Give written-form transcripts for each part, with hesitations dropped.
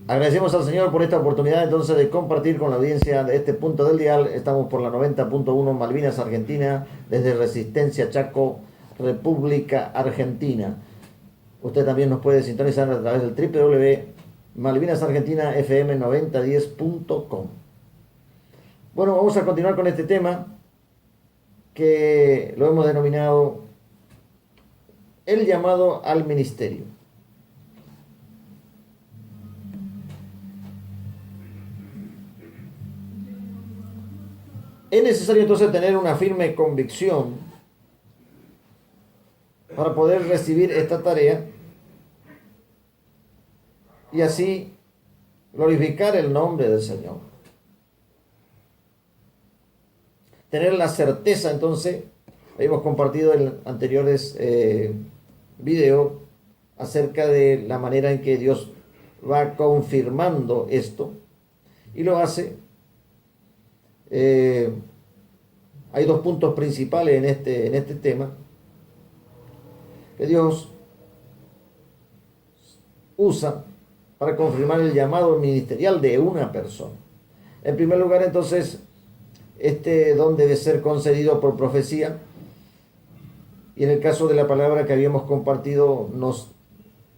Agradecemos al Señor por esta oportunidad entonces de compartir con la audiencia de este punto del dial. Estamos por la 90.1 Malvinas, Argentina, desde Resistencia Chaco, República Argentina. Usted también nos puede sintonizar a través del www.malvinasargentinafm9010.com. Bueno, vamos a continuar con este tema que lo hemos denominado el llamado al ministerio. Es necesario entonces tener una firme convicción para poder recibir esta tarea y así glorificar el nombre del Señor. Tener la certeza entonces, hemos compartido en anteriores videos acerca de la manera en que Dios va confirmando esto y lo hace. Hay dos puntos principales en este tema que Dios usa para confirmar el llamado ministerial de una persona. En primer lugar, entonces, este don debe ser concedido por profecía, y en el caso de la palabra que habíamos compartido nos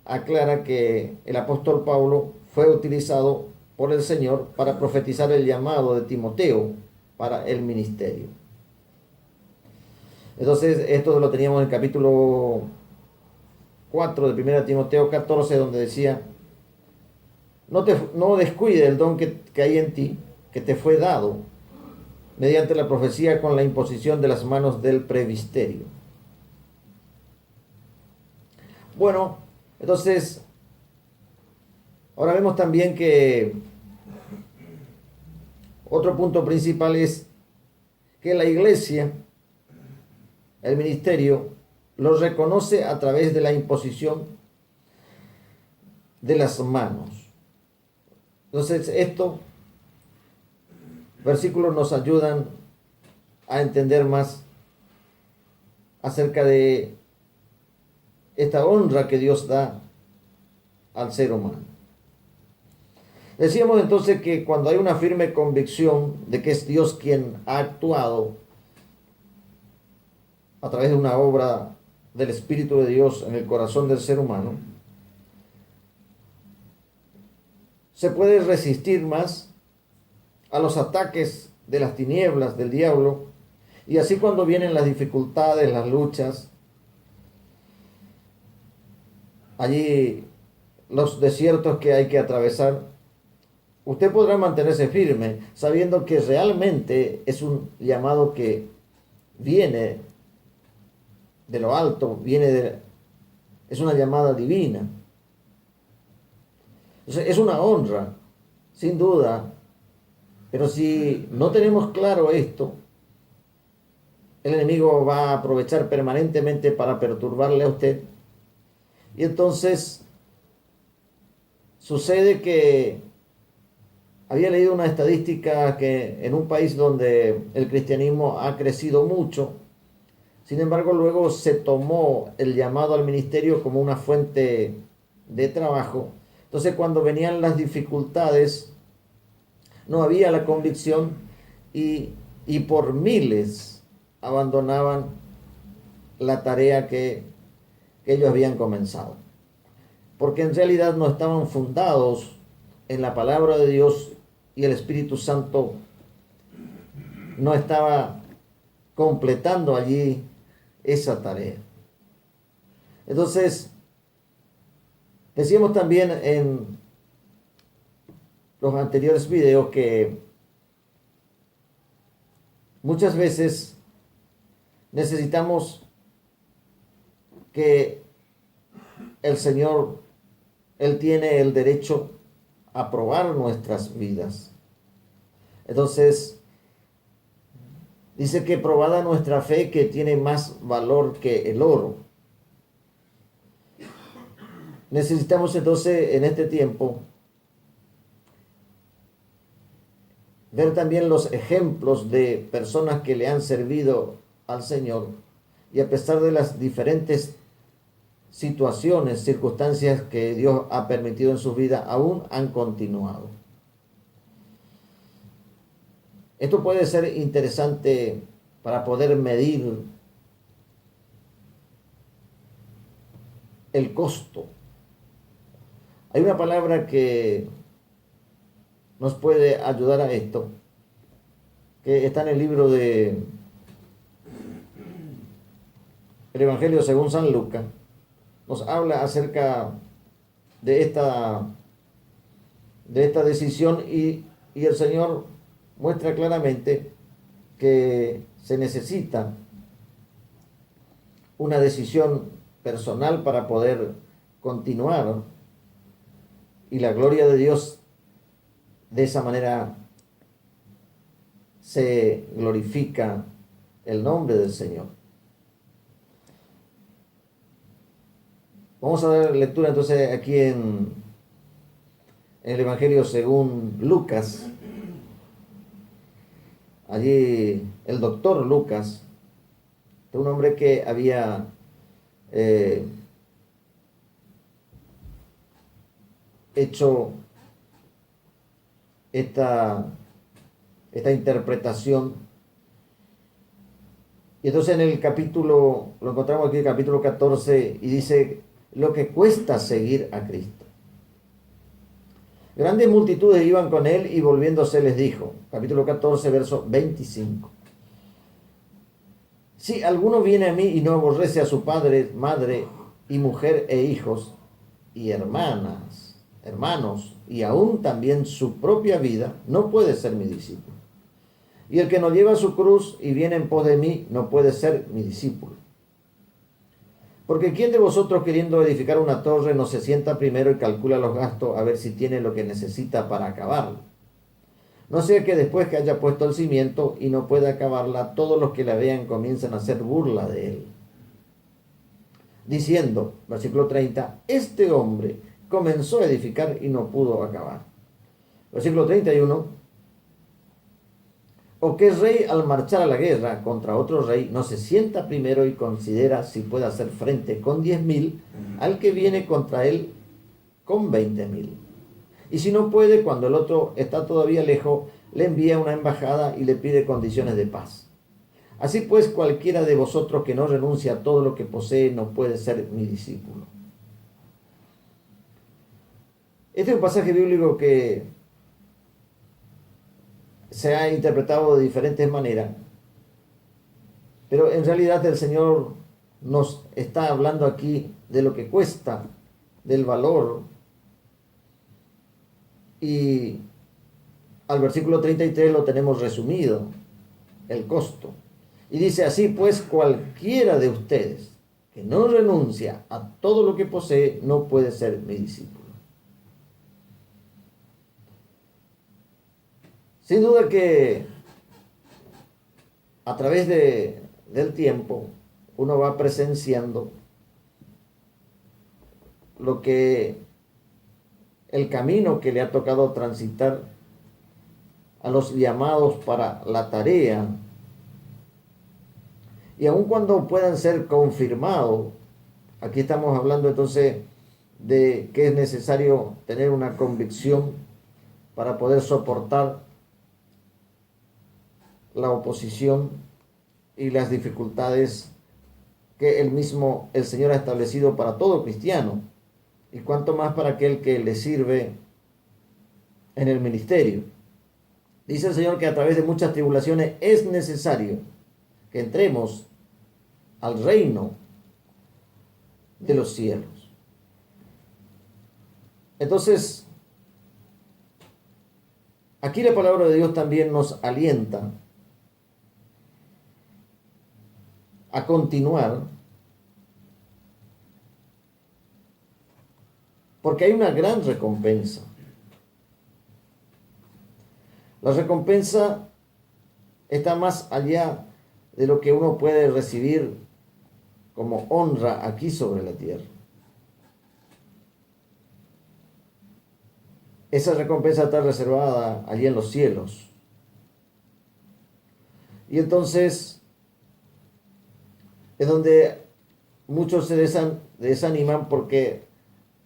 aclara que el apóstol Pablo fue utilizado por el Señor para profetizar el llamado de Timoteo para el ministerio. Entonces, esto lo teníamos en el capítulo 4 de 1 Timoteo 14, donde decía: no descuide el don que hay en ti, que te fue dado mediante la profecía con la imposición de las manos del presbiterio. Bueno, entonces, ahora vemos también que otro punto principal es que la iglesia, el ministerio, lo reconoce a través de la imposición de las manos. Entonces, estos versículos nos ayudan a entender más acerca de esta honra que Dios da al ser humano. Decíamos entonces que cuando hay una firme convicción de que es Dios quien ha actuado a través de una obra del Espíritu de Dios en el corazón del ser humano, se puede resistir más a los ataques de las tinieblas del diablo, y así cuando vienen las dificultades, las luchas, allí los desiertos que hay que atravesar, usted podrá mantenerse firme sabiendo que realmente es un llamado que viene de lo alto, es una llamada divina. Entonces, es una honra, sin duda, pero si no tenemos claro esto, el enemigo va a aprovechar permanentemente para perturbarle a usted. Y entonces sucede que había leído una estadística que en un país donde el cristianismo ha crecido mucho, sin embargo luego se tomó el llamado al ministerio como una fuente de trabajo. Entonces cuando venían las dificultades no había la convicción y por miles abandonaban la tarea que ellos habían comenzado, porque en realidad no estaban fundados en la palabra de Dios y el Espíritu Santo no estaba completando allí esa tarea. Entonces, decíamos también en los anteriores videos que muchas veces necesitamos que el Señor, Él tiene el derecho a probar nuestras vidas. Entonces, dice que probada nuestra fe, que tiene más valor que el oro. Necesitamos entonces en este tiempo ver también los ejemplos de personas que le han servido al Señor y a pesar de las diferentes situaciones, circunstancias que Dios ha permitido en su vida aún han continuado. Esto puede ser interesante para poder medir el costo. Hay una palabra que nos puede ayudar a esto, que está en el libro de el Evangelio según San Lucas. Nos habla acerca de esta decisión y el Señor muestra claramente que se necesita una decisión personal para poder continuar, y la gloria de Dios de esa manera se glorifica el nombre del Señor. Vamos a dar lectura entonces aquí en el Evangelio según Lucas. Allí el doctor Lucas, un hombre que había hecho esta interpretación. Y entonces en el capítulo, lo encontramos aquí, el capítulo 14, y dice lo que cuesta seguir a Cristo. Grandes multitudes iban con él y volviéndose les dijo, capítulo 14, verso 25. Si alguno viene a mí y no aborrece a su padre, madre y mujer e hijos y hermanos, y aún también su propia vida, no puede ser mi discípulo. Y el que no lleva su cruz y viene en pos de mí, no puede ser mi discípulo. Porque ¿quién de vosotros queriendo edificar una torre no se sienta primero y calcula los gastos a ver si tiene lo que necesita para acabarla? No sea que después que haya puesto el cimiento y no pueda acabarla, todos los que la vean comiencen a hacer burla de él. Diciendo, versículo 30, este hombre comenzó a edificar y no pudo acabar. Versículo 31, o qué rey al marchar a la guerra contra otro rey no se sienta primero y considera si puede hacer frente con 10.000 al que viene contra él con 20.000. Y si no puede, cuando el otro está todavía lejos, le envía una embajada y le pide condiciones de paz. Así pues, cualquiera de vosotros que no renuncia a todo lo que posee no puede ser mi discípulo. Este es un pasaje bíblico que se ha interpretado de diferentes maneras, pero en realidad el Señor nos está hablando aquí de lo que cuesta, del valor, y al versículo 33 lo tenemos resumido, el costo. Y dice, así pues, cualquiera de ustedes que no renuncia a todo lo que posee no puede ser mi discípulo. Sin duda que a través del tiempo uno va presenciando lo que el camino que le ha tocado transitar a los llamados para la tarea, y aun cuando puedan ser confirmados, aquí estamos hablando entonces de que es necesario tener una convicción para poder soportar la oposición y las dificultades que el Señor ha establecido para todo cristiano, y cuanto más para aquel que le sirve en el ministerio. Dice el Señor que a través de muchas tribulaciones es necesario que entremos al reino de los cielos. Entonces, aquí la palabra de Dios también nos alienta a continuar, porque hay una gran recompensa. La recompensa está más allá de lo que uno puede recibir como honra aquí sobre la tierra. Esa recompensa está reservada allí en los cielos. Y entonces es donde muchos se desaniman porque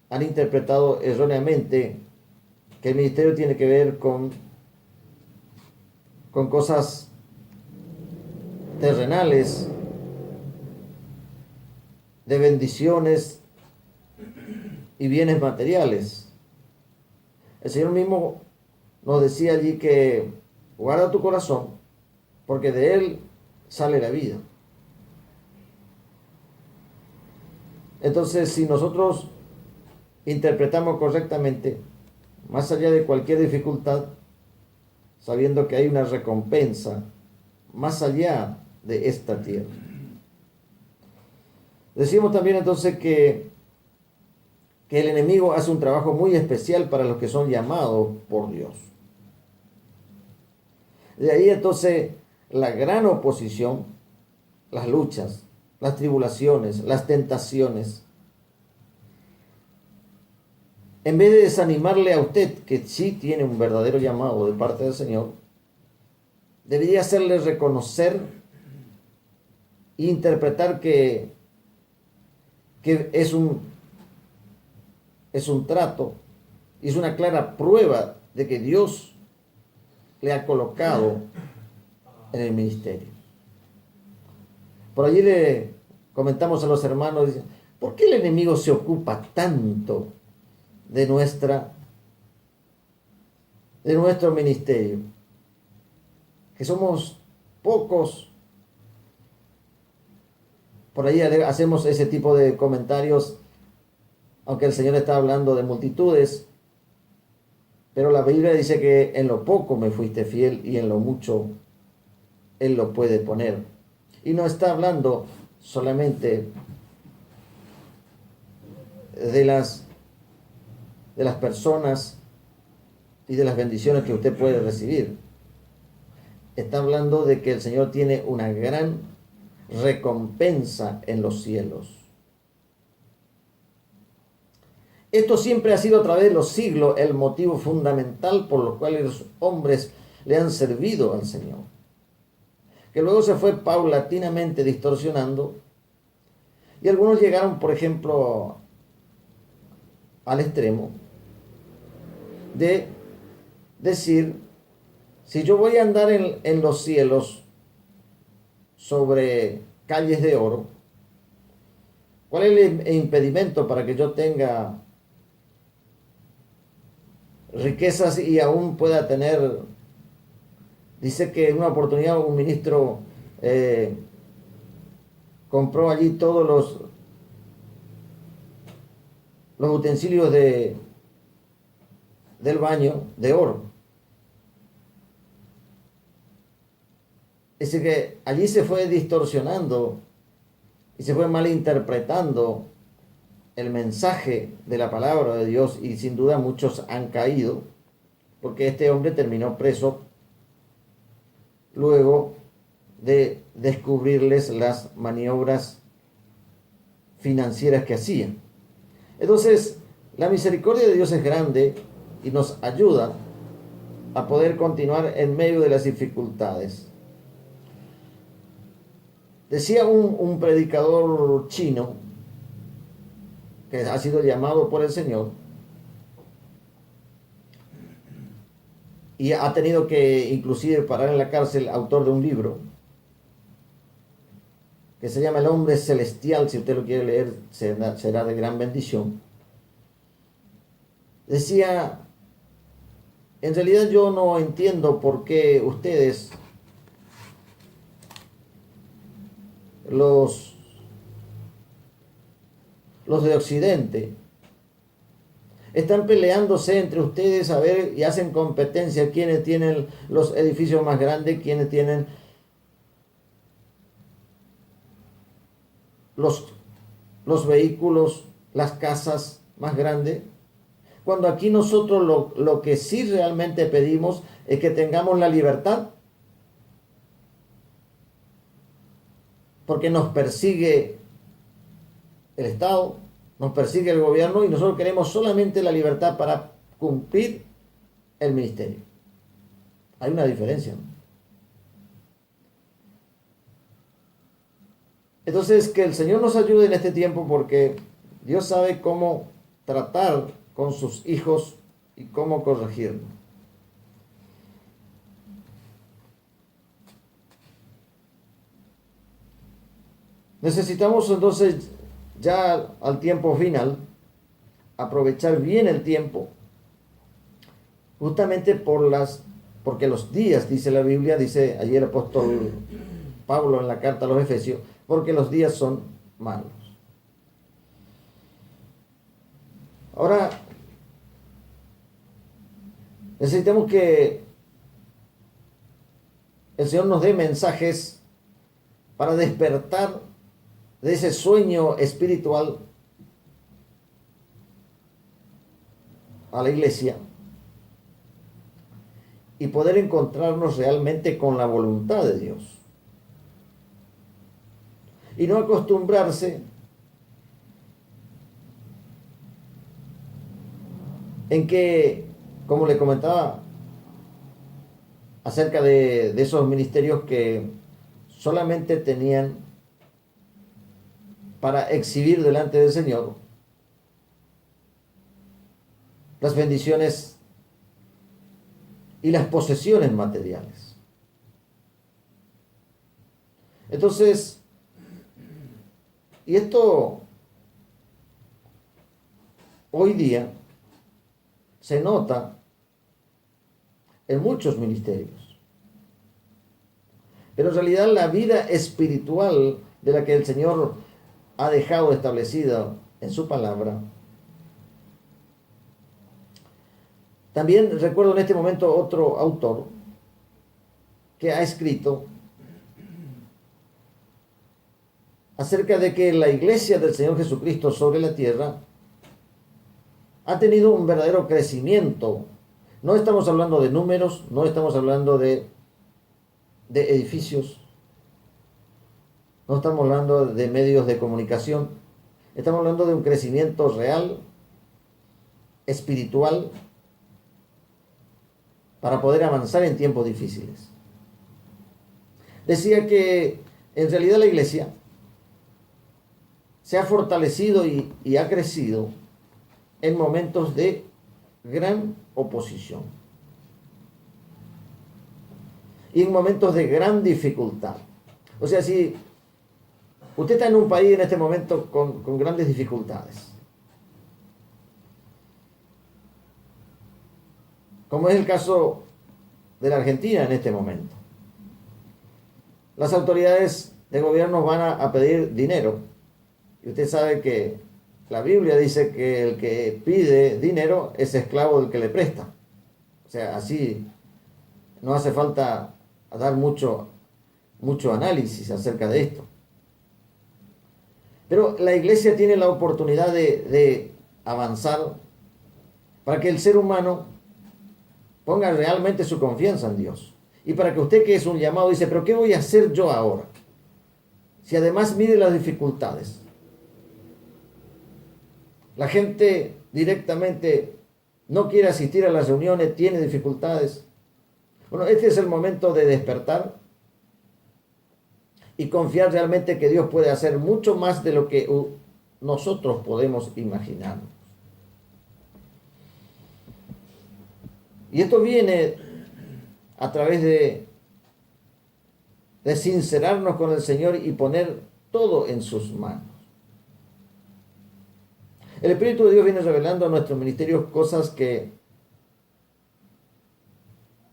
han interpretado erróneamente que el ministerio tiene que ver con cosas terrenales, de bendiciones y bienes materiales. El Señor mismo nos decía allí que guarda tu corazón, porque de él sale la vida. Entonces, si nosotros interpretamos correctamente, más allá de cualquier dificultad, sabiendo que hay una recompensa más allá de esta tierra. Decimos también entonces que el enemigo hace un trabajo muy especial para los que son llamados por Dios. De ahí entonces la gran oposición, las luchas, las tribulaciones, las tentaciones. En vez de desanimarle a usted, que sí tiene un verdadero llamado de parte del Señor, debería hacerle reconocer e interpretar que es un trato y es una clara prueba de que Dios le ha colocado en el ministerio. Por allí le comentamos a los hermanos, dicen, ¿por qué el enemigo se ocupa tanto de nuestro ministerio? Que somos pocos. Por ahí hacemos ese tipo de comentarios, aunque el Señor está hablando de multitudes, pero la Biblia dice que en lo poco me fuiste fiel y en lo mucho Él lo puede poner. Y no está hablando solamente de las personas y de las bendiciones que usted puede recibir. Está hablando de que el Señor tiene una gran recompensa en los cielos. Esto siempre ha sido a través de los siglos el motivo fundamental por lo cual los hombres le han servido al Señor, que luego se fue paulatinamente distorsionando, y algunos llegaron, por ejemplo, al extremo de decir, si yo voy a andar en los cielos sobre calles de oro, ¿cuál es el impedimento para que yo tenga riquezas y aún pueda tener? Dice que en una oportunidad un ministro compró allí todos los utensilios del baño de oro. Dice que allí se fue distorsionando y se fue malinterpretando el mensaje de la palabra de Dios, y sin duda muchos han caído, porque este hombre terminó preso luego de descubrirles las maniobras financieras que hacían. Entonces, la misericordia de Dios es grande y nos ayuda a poder continuar en medio de las dificultades. Decía un predicador chino que ha sido llamado por el Señor y ha tenido que inclusive parar en la cárcel, autor de un libro que se llama El hombre celestial. Si usted lo quiere leer, será de gran bendición. Decía, en realidad yo no entiendo por qué ustedes, los de Occidente, están peleándose entre ustedes a ver y hacen competencia quiénes tienen los edificios más grandes, quiénes tienen los vehículos, las casas más grandes, cuando aquí nosotros lo que sí realmente pedimos es que tengamos la libertad, porque nos persigue el Estado, nos persigue el gobierno, y nosotros queremos solamente la libertad para cumplir el ministerio. Hay una diferencia, ¿no? Entonces, que el Señor nos ayude en este tiempo porque Dios sabe cómo tratar con sus hijos y cómo corregirlos. Necesitamos entonces, ya al tiempo final, aprovechar bien el tiempo, justamente porque los días, dice la Biblia, dice allí el apóstol Pablo en la carta a los Efesios, porque los días son malos. Ahora, necesitamos que el Señor nos dé mensajes para despertar de ese sueño espiritual a la iglesia y poder encontrarnos realmente con la voluntad de Dios. Y no acostumbrarse en que, como le comentaba, acerca de esos ministerios que solamente tenían para exhibir delante del Señor las bendiciones y las posesiones materiales. Entonces, y esto hoy día se nota en muchos ministerios. Pero en realidad la vida espiritual de la que el Señor ha dejado establecida en su palabra. También recuerdo en este momento otro autor que ha escrito acerca de que la iglesia del Señor Jesucristo sobre la tierra ha tenido un verdadero crecimiento. No estamos hablando de números, no estamos hablando de edificios, no estamos hablando de medios de comunicación, estamos hablando de un crecimiento real, espiritual, para poder avanzar en tiempos difíciles. Decía que en realidad la iglesia se ha fortalecido y ha crecido en momentos de gran oposición y en momentos de gran dificultad. O sea, si usted está en un país en este momento con grandes dificultades, como es el caso de la Argentina en este momento, las autoridades de gobierno van a pedir dinero. Y usted sabe que la Biblia dice que el que pide dinero es esclavo del que le presta. O sea, así no hace falta dar mucho análisis acerca de esto. Pero la iglesia tiene la oportunidad de avanzar para que el ser humano ponga realmente su confianza en Dios. Y para que usted, que es un llamado, dice, pero ¿qué voy a hacer yo ahora? Si además mide las dificultades. La gente directamente no quiere asistir a las reuniones, tiene dificultades. Bueno, este es el momento de despertar y confiar realmente que Dios puede hacer mucho más de lo que nosotros podemos imaginar. Y esto viene a través de sincerarnos con el Señor y poner todo en sus manos. El Espíritu de Dios viene revelando a nuestros ministerios cosas que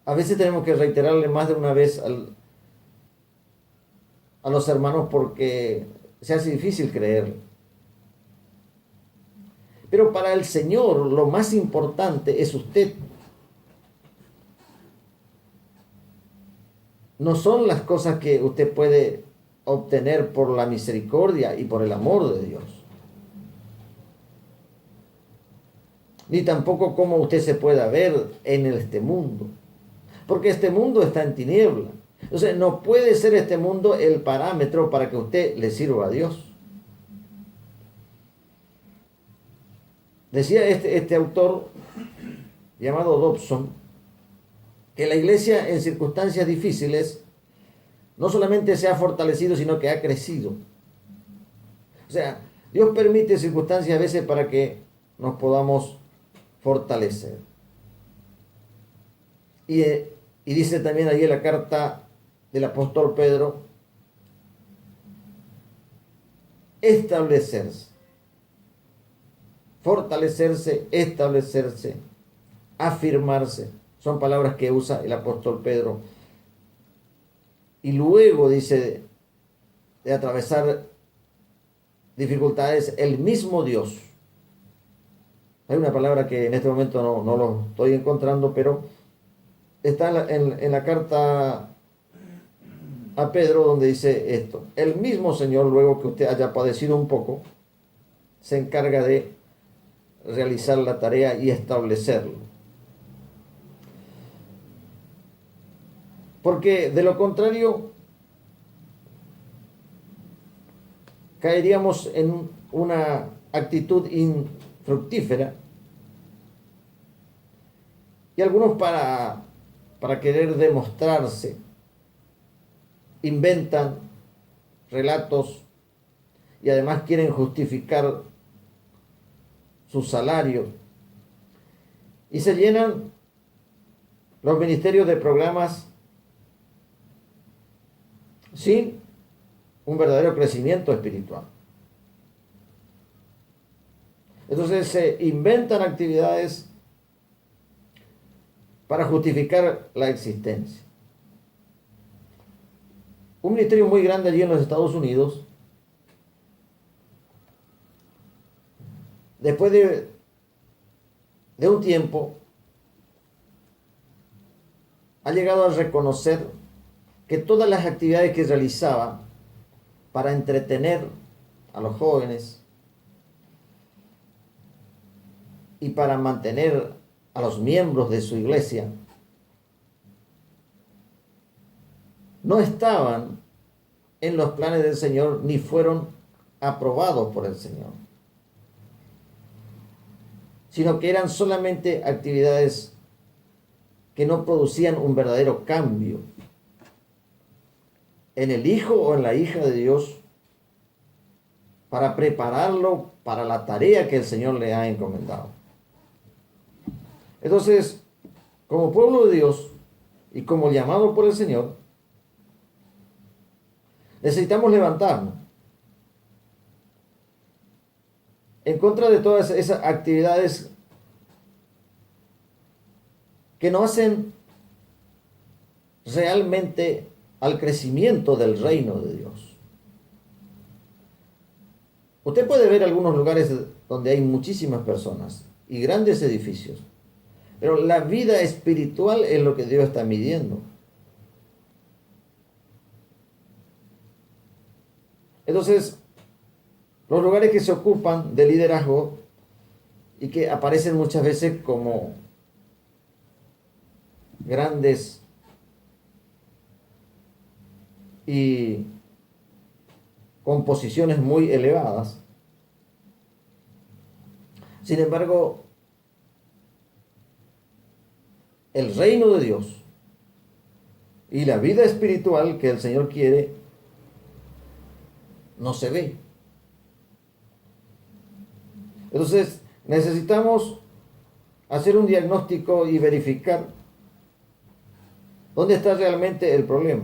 a veces tenemos que reiterarle más de una vez a los hermanos porque se hace difícil creer. Pero para el Señor lo más importante es usted. No son las cosas que usted puede obtener por la misericordia y por el amor de Dios. Ni tampoco cómo usted se pueda ver en este mundo. Porque este mundo está en tiniebla. Entonces no puede ser este mundo el parámetro para que usted le sirva a Dios. Decía este autor llamado Dobson que la iglesia en circunstancias difíciles no solamente se ha fortalecido, sino que ha crecido. O sea, Dios permite circunstancias a veces para que nos podamos fortalecer. Y dice también allí en la carta del apóstol Pedro, establecerse, fortalecerse, establecerse, afirmarse. Son palabras que usa el apóstol Pedro. Y luego dice de atravesar dificultades, el mismo Dios. Hay una palabra que en este momento no lo estoy encontrando, pero está en la carta a Pedro donde dice esto. El mismo Señor, luego que usted haya padecido un poco, se encarga de realizar la tarea y establecerlo. Porque de lo contrario, caeríamos en una actitud infructífera. Y algunos para querer demostrarse, inventan relatos y además quieren justificar su salario. Y se llenan los ministerios de programas sin un verdadero crecimiento espiritual. Entonces se inventan actividades para justificar la existencia. Un ministerio muy grande allí en los Estados Unidos, después de un tiempo, ha llegado a reconocer que todas las actividades que realizaba para entretener a los jóvenes y para mantener a los miembros de su iglesia no estaban en los planes del Señor ni fueron aprobados por el Señor, sino que eran solamente actividades que no producían un verdadero cambio en el hijo o en la hija de Dios para prepararlo para la tarea que el Señor le ha encomendado. Entonces, como pueblo de Dios y como llamado por el Señor, necesitamos levantarnos en contra de todas esas actividades que no hacen realmente al crecimiento del reino de Dios. Usted puede ver algunos lugares donde hay muchísimas personas y grandes edificios, pero la vida espiritual es lo que Dios está midiendo. Entonces, los lugares que se ocupan de liderazgo y que aparecen muchas veces como grandes y con posiciones muy elevadas. Sin embargo, el reino de Dios y la vida espiritual que el Señor quiere no se ve. Entonces, necesitamos hacer un diagnóstico y verificar dónde está realmente el problema.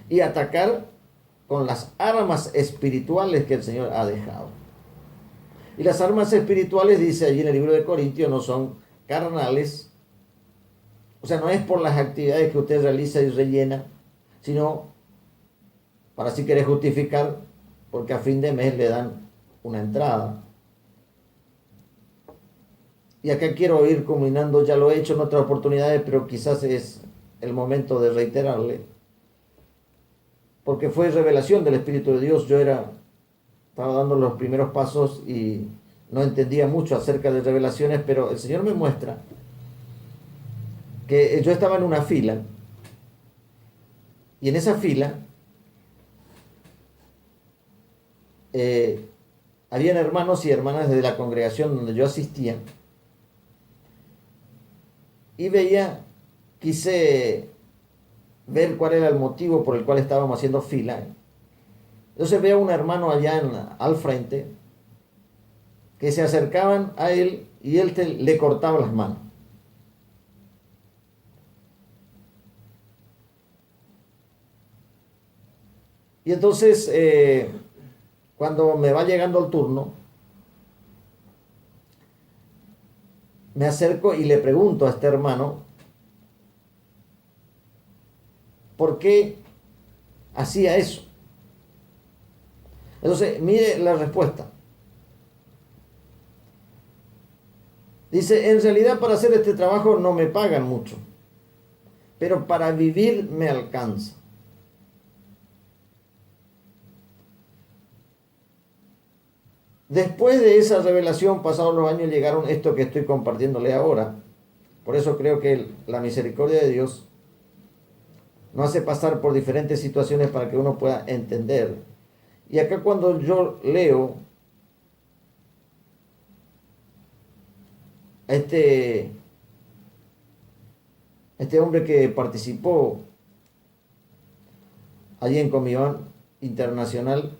Y atacar con las armas espirituales que el Señor ha dejado. Y las armas espirituales, dice allí en el libro de Corintios, no son carnales. O sea, no es por las actividades que usted realiza y rellena, sino para así querer justificar, porque a fin de mes le dan una entrada. Y acá quiero ir culminando, ya lo he hecho en otras oportunidades, pero quizás es el momento de reiterarle. Porque fue revelación del Espíritu de Dios. Yo estaba dando los primeros pasos y no entendía mucho acerca de revelaciones, pero el Señor me muestra que yo estaba en una fila y en esa fila habían hermanos y hermanas de la congregación donde yo asistía y quise ver cuál era el motivo por el cual estábamos haciendo fila. Entonces veo a un hermano allá al frente que se acercaban a él y él le cortaba las manos. Y entonces, cuando me va llegando el turno, me acerco y le pregunto a este hermano, ¿por qué hacía eso? Entonces, mire la respuesta. Dice, en realidad para hacer este trabajo no me pagan mucho, pero para vivir me alcanza. Después de esa revelación, pasados los años, llegaron esto que estoy compartiéndole ahora. Por eso creo que la misericordia de Dios nos hace pasar por diferentes situaciones para que uno pueda entender. Y acá cuando yo leo a este hombre que participó allí en Comisión Internacional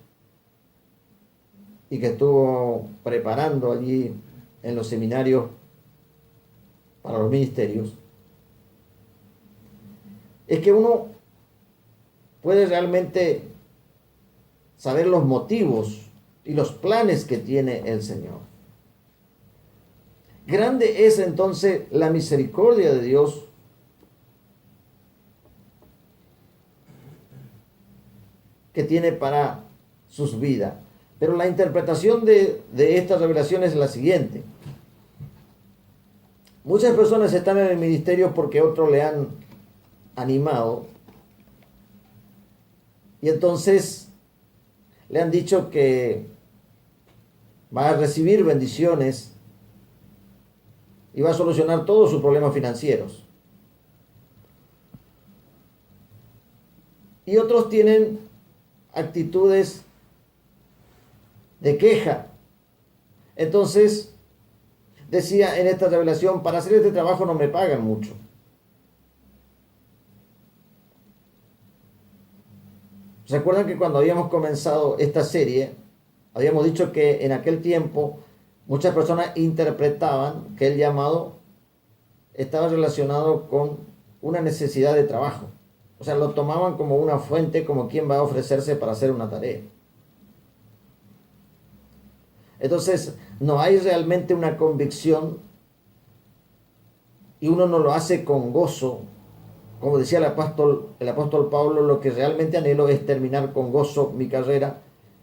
y que estuvo preparando allí en los seminarios para los ministerios, es que uno puede realmente saber los motivos y los planes que tiene el Señor. Grande es entonces la misericordia de Dios que tiene para sus vidas. Pero la interpretación de esta revelación es la siguiente. Muchas personas están en el ministerio porque otros le han animado y entonces le han dicho que va a recibir bendiciones y va a solucionar todos sus problemas financieros. Y otros tienen actitudes de queja. Entonces, decía en esta revelación, para hacer este trabajo no me pagan mucho. ¿Recuerdan que cuando habíamos comenzado esta serie, habíamos dicho que en aquel tiempo muchas personas interpretaban que el llamado estaba relacionado con una necesidad de trabajo? O sea, lo tomaban como una fuente, como quien va a ofrecerse para hacer una tarea. Entonces, no hay realmente una convicción y uno no lo hace con gozo. Como decía el apóstol Pablo, lo que realmente anhelo es terminar con gozo mi carrera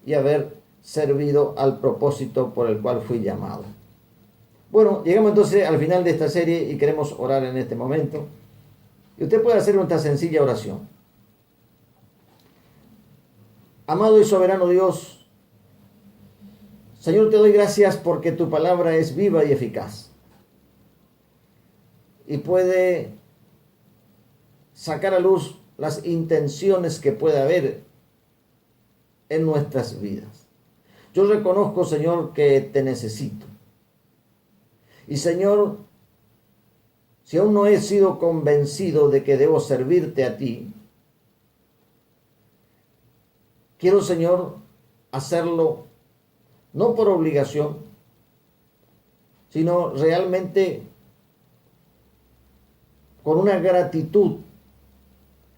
y haber servido al propósito por el cual fui llamado. Bueno, llegamos entonces al final de esta serie y queremos orar en este momento. Y usted puede hacer una sencilla oración. Amado y soberano Dios, Señor, te doy gracias porque tu palabra es viva y eficaz y puede sacar a luz las intenciones que puede haber en nuestras vidas. Yo reconozco, Señor, que te necesito. Y, Señor, si aún no he sido convencido de que debo servirte a ti, quiero, Señor, hacerlo no por obligación, sino realmente con una gratitud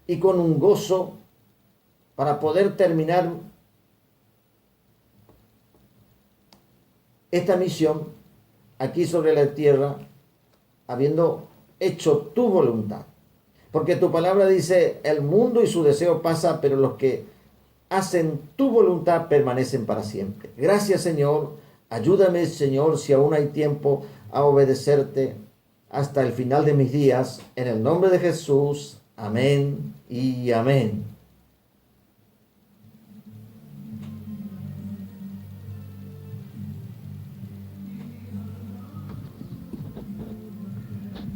y con un gozo para poder terminar esta misión aquí sobre la tierra, habiendo hecho tu voluntad. Porque tu palabra dice, el mundo y su deseo pasa, pero los que hacen tu voluntad permanecen para siempre. Gracias, Señor. Ayúdame, Señor, si aún hay tiempo, a obedecerte hasta el final de mis días. En el nombre de Jesús. Amén y amén.